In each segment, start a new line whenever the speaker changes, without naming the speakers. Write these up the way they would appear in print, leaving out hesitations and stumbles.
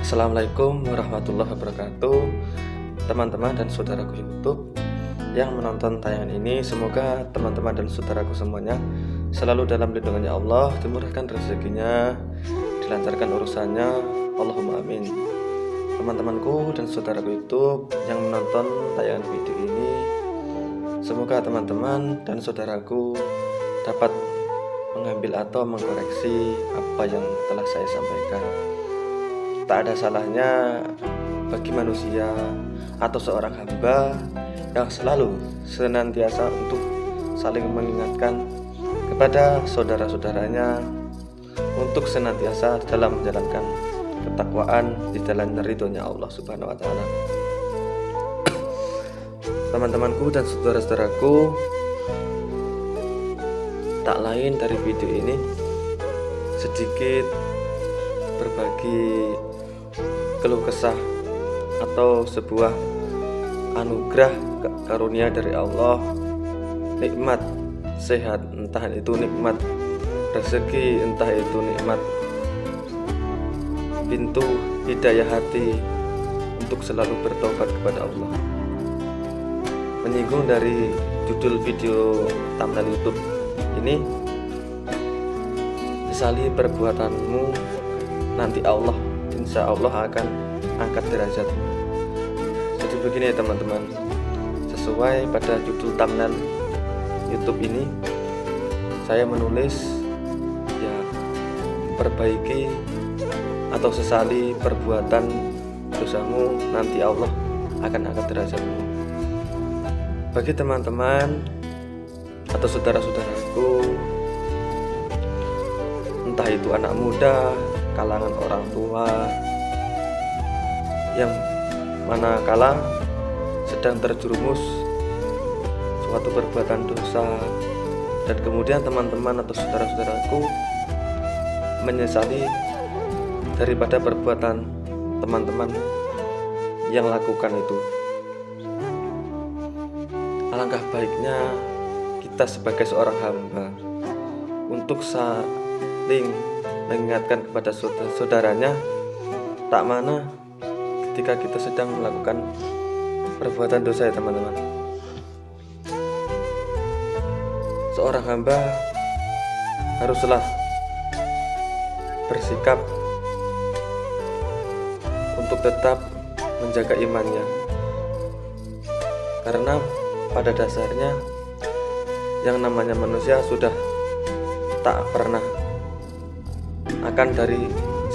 Assalamualaikum warahmatullahi wabarakatuh, teman-teman dan saudaraku YouTube yang menonton tayangan ini. Semoga teman-teman dan saudaraku semuanya selalu dalam lindungannya Allah, dimurahkan rezekinya, dilancarkan urusannya, Allahumma amin. Teman-temanku dan saudaraku YouTube yang menonton tayangan video ini, semoga teman-teman dan saudaraku dapat mengambil atau mengkoreksi apa yang telah saya sampaikan. Tak ada salahnya bagi manusia atau seorang hamba yang selalu senantiasa untuk saling mengingatkan kepada saudara-saudaranya untuk senantiasa dalam menjalankan ketakwaan di jalan ridhonya Allah Subhanahu wa Ta'ala. Teman-temanku dan saudara-saudaraku, tak lain dari video ini sedikit berbagi keluh kesah atau sebuah anugerah karunia dari Allah, nikmat sehat, entah itu nikmat rezeki, entah itu nikmat pintu hidayah hati untuk selalu bertobat kepada Allah. Menyinggung dari judul video thumbnail YouTube ini, sesali perbuatanmu, nanti Allah insya Allah akan angkat derajat. Jadi begini ya teman-teman, sesuai pada judul thumbnail YouTube ini, saya menulis ya, perbaiki atau sesali perbuatan dosamu, nanti Allah akan angkat derajatmu. Bagi teman-teman atau saudara-saudaraku, entah itu anak muda, kalangan orang tua yang manakala sedang terjerumus suatu perbuatan dosa, dan kemudian teman-teman atau saudara-saudaraku menyesali daripada perbuatan teman-teman yang lakukan itu. Alangkah baiknya kita sebagai seorang hamba untuk saling mengingatkan kepada saudaranya, tak mana ketika kita sedang melakukan perbuatan dosa ya teman-teman. Seorang hamba haruslah bersikap untuk tetap menjaga imannya, karena pada dasarnya yang namanya manusia sudah tak pernah akan dari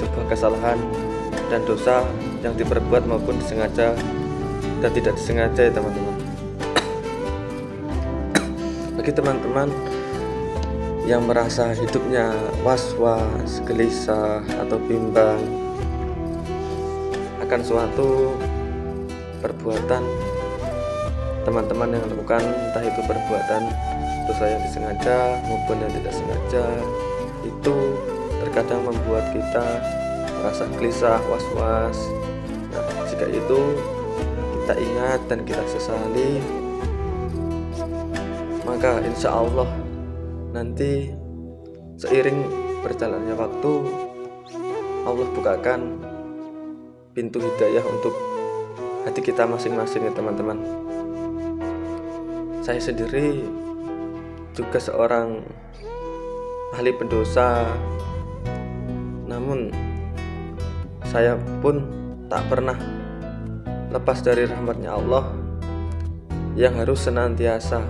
sebuah kesalahan dan dosa yang diperbuat maupun disengaja dan tidak disengaja ya teman-teman. Bagi teman-teman yang merasa hidupnya was-was, gelisah atau bimbang akan suatu perbuatan teman-teman yang lakukan, entah itu perbuatan dosa yang disengaja maupun yang tidak sengaja, itu terkadang membuat kita merasa gelisah, was-was. Nah, jika itu kita ingat dan kita sesali, maka insya Allah nanti seiring berjalannya waktu, Allah bukakan pintu hidayah untuk hati kita masing-masing ya teman-teman. Saya sendiri juga seorang ahli pendosa, namun saya pun tak pernah lepas dari rahmatnya Allah yang harus senantiasa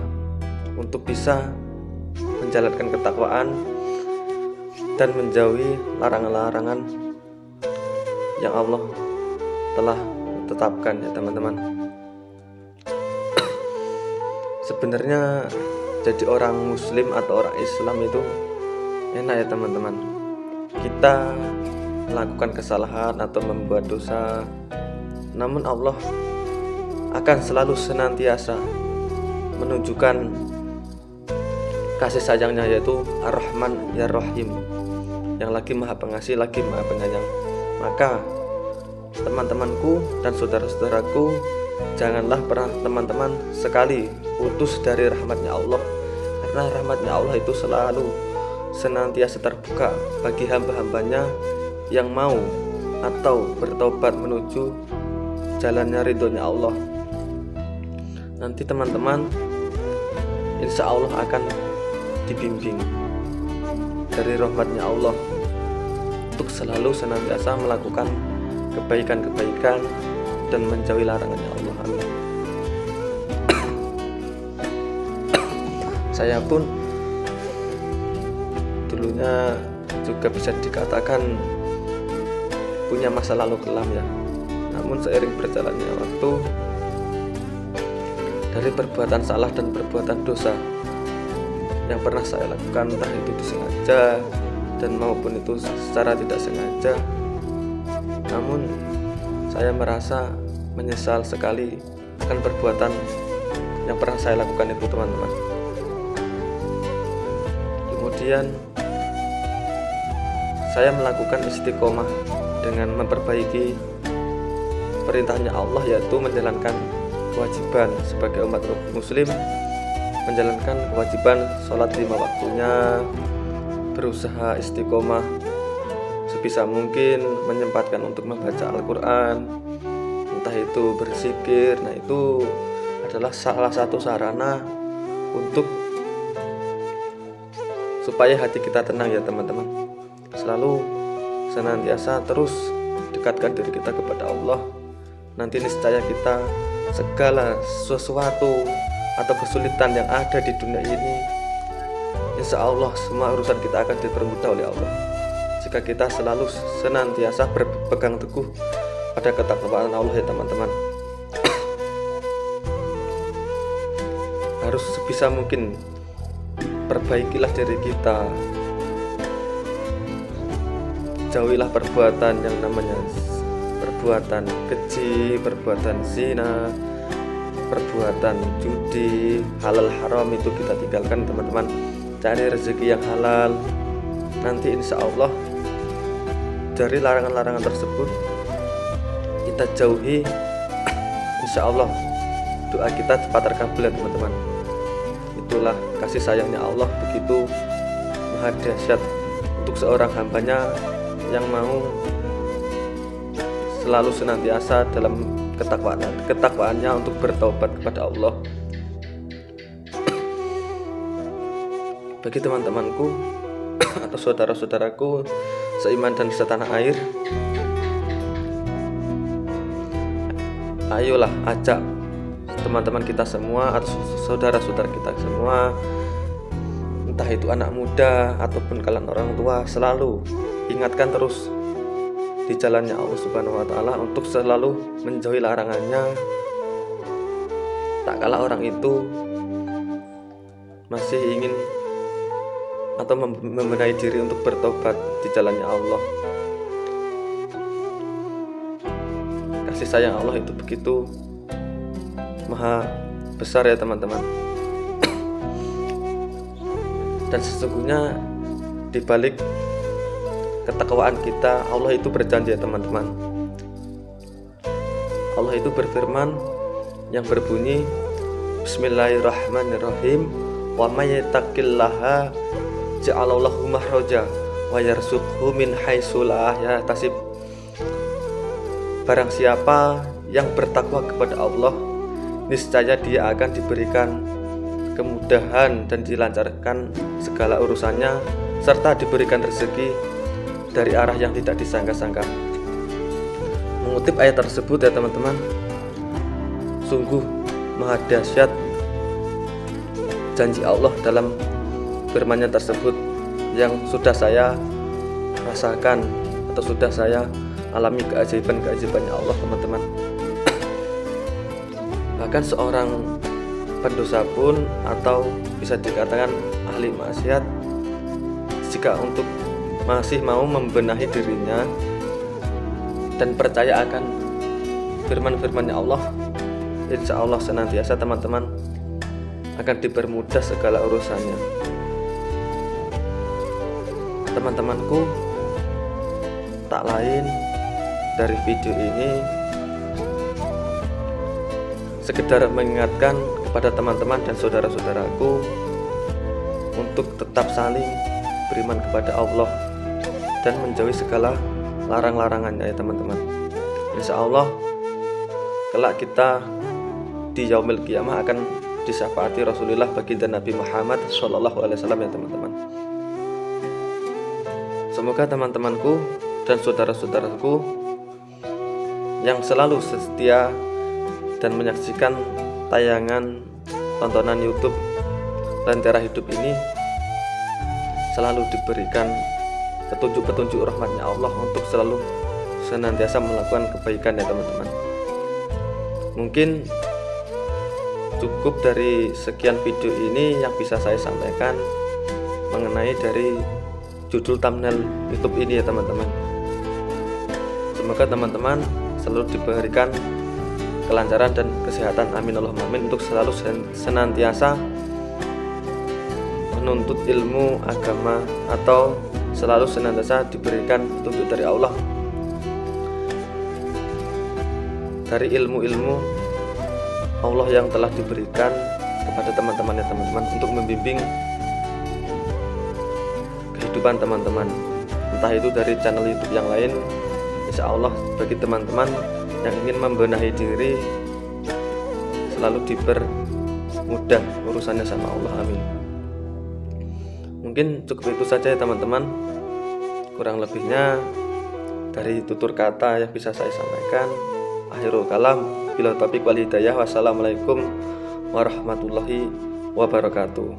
untuk bisa menjalankan ketakwaan dan menjauhi larangan-larangan yang Allah telah tetapkan ya teman-teman. Sebenarnya jadi orang muslim atau orang Islam itu enak ya teman-teman. Kita melakukan kesalahan atau membuat dosa, namun Allah akan selalu senantiasa menunjukkan kasih sayangnya, yaitu Ar-Rahman Ya Rahim, yang lagi maha pengasih lagi maha penyayang. Maka teman-temanku dan saudara-saudaraku, janganlah pernah teman-teman sekali putus dari rahmatnya Allah, karena rahmatnya Allah itu selalu senantiasa terbuka bagi hamba-hambanya yang mau atau bertobat menuju jalannya ridhonya Allah, nanti teman-teman insya Allah akan dibimbing dari rahmatnya Allah untuk selalu senantiasa melakukan kebaikan-kebaikan dan menjauhi larangannya Allah. Amin. Saya pun dulunya juga bisa dikatakan punya masa lalu kelam ya. Namun seiring berjalannya waktu, dari perbuatan salah dan perbuatan dosa yang pernah saya lakukan, entah itu disengaja dan maupun itu secara tidak sengaja, namun saya merasa menyesal sekali akan perbuatan yang pernah saya lakukan itu, teman-teman. Kemudian saya melakukan istiqomah dengan memperbaiki perintahnya Allah, yaitu menjalankan kewajiban sebagai umat muslim, menjalankan kewajiban sholat 5 waktunya, berusaha istiqomah sebisa mungkin, menyempatkan untuk membaca Al-Quran, entah itu berzikir. Nah, itu adalah salah satu sarana untuk supaya hati kita tenang ya teman-teman. Selalu senantiasa terus dekatkan diri kita kepada Allah. Nanti niscaya kita segala sesuatu atau kesulitan yang ada di dunia ini, insya Allah semua urusan kita akan dipermudah oleh Allah jika kita selalu senantiasa berpegang teguh pada ketakwaan Allah ya teman-teman. Harus sebisa mungkin perbaikilah diri kita, jauhilah perbuatan yang namanya perbuatan keji, perbuatan zina, perbuatan judi, halal haram itu kita tinggalkan teman-teman. Cari rezeki yang halal. Nanti insya Allah dari larangan-larangan tersebut kita jauhi, insya Allah doa kita cepat terkabul ya teman-teman. Itulah kasih sayangnya Allah begitu maha dahsyat untuk seorang hambanya yang mau selalu senantiasa dalam ketakwaannya untuk bertaubat kepada Allah. Bagi teman-temanku atau saudara-saudaraku seiman dan setanah air, ayolah ajak teman-teman kita semua atau saudara-saudara kita semua, entah itu anak muda ataupun kalian orang tua, selalu ingatkan terus di jalannya Allah Subhanahu wa Ta'ala untuk selalu menjauhi larangannya. Tak kala orang itu masih ingin atau membenahi diri untuk bertobat di jalannya Allah. Kasih sayang Allah itu begitu maha besar ya teman-teman. Dan sesungguhnya di balik ketakwaan kita, Allah itu berjanji ya teman-teman. Allah itu berfirman yang berbunyi Bismillahirrahmanirrahim, wa may yattaqillaha ja'alallahu mahraja wa yarzuqhu min haitsu la yahtasib. Barang siapa yang bertakwa kepada Allah, niscaya dia akan diberikan kemudahan dan dilancarkan segala urusannya, serta diberikan rezeki dari arah yang tidak disangka-sangka. Mengutip ayat tersebut ya teman-teman, sungguh maha dahsyat janji Allah dalam firman-Nya tersebut yang sudah saya rasakan atau sudah saya alami keajaiban-keajaibannya Allah teman-teman. Bahkan seorang pendosa pun atau bisa dikatakan ahli maksiat, jika untuk masih mau membenahi dirinya dan percaya akan firman-firmannya Allah, insya Allah senantiasa teman-teman akan dipermudah segala urusannya. Teman-temanku, tak lain dari video ini sekedar mengingatkan kepada teman-teman dan saudara-saudaraku untuk tetap saling beriman kepada Allah dan menjauhi segala larang-larangannya ya teman-teman. Insya Allah kelak kita di yaumil qiyamah akan disyafaati Rasulullah baginda Nabi Muhammad SAW ya teman-teman. Semoga teman-temanku dan saudara-saudaraku yang selalu setia dan menyaksikan tayangan tontonan YouTube Lentera Hidup ini selalu diberikan petunjuk-petunjuk rahmatnya Allah untuk selalu senantiasa melakukan kebaikan ya teman-teman. Mungkin cukup dari sekian video ini yang bisa saya sampaikan mengenai dari judul thumbnail YouTube ini ya teman-teman. Semoga teman-teman selalu diberikan kelancaran dan kesehatan, amin Allahumma amin, untuk selalu senantiasa menuntut ilmu agama atau selalu senantiasa diberikan petunjuk dari Allah, dari ilmu-ilmu Allah yang telah diberikan kepada teman-teman ya teman-teman, untuk membimbing kehidupan teman-teman, entah itu dari channel YouTube yang lain. Insya Allah bagi teman-teman yang ingin membenahi diri selalu dipermudah urusannya sama Allah, amin. Mungkin cukup itu saja ya teman-teman, kurang lebihnya dari tutur kata yang bisa saya sampaikan. Akhirul kalam, bila taufiq wal hidayah. Wassalamualaikum warahmatullahi wabarakatuh.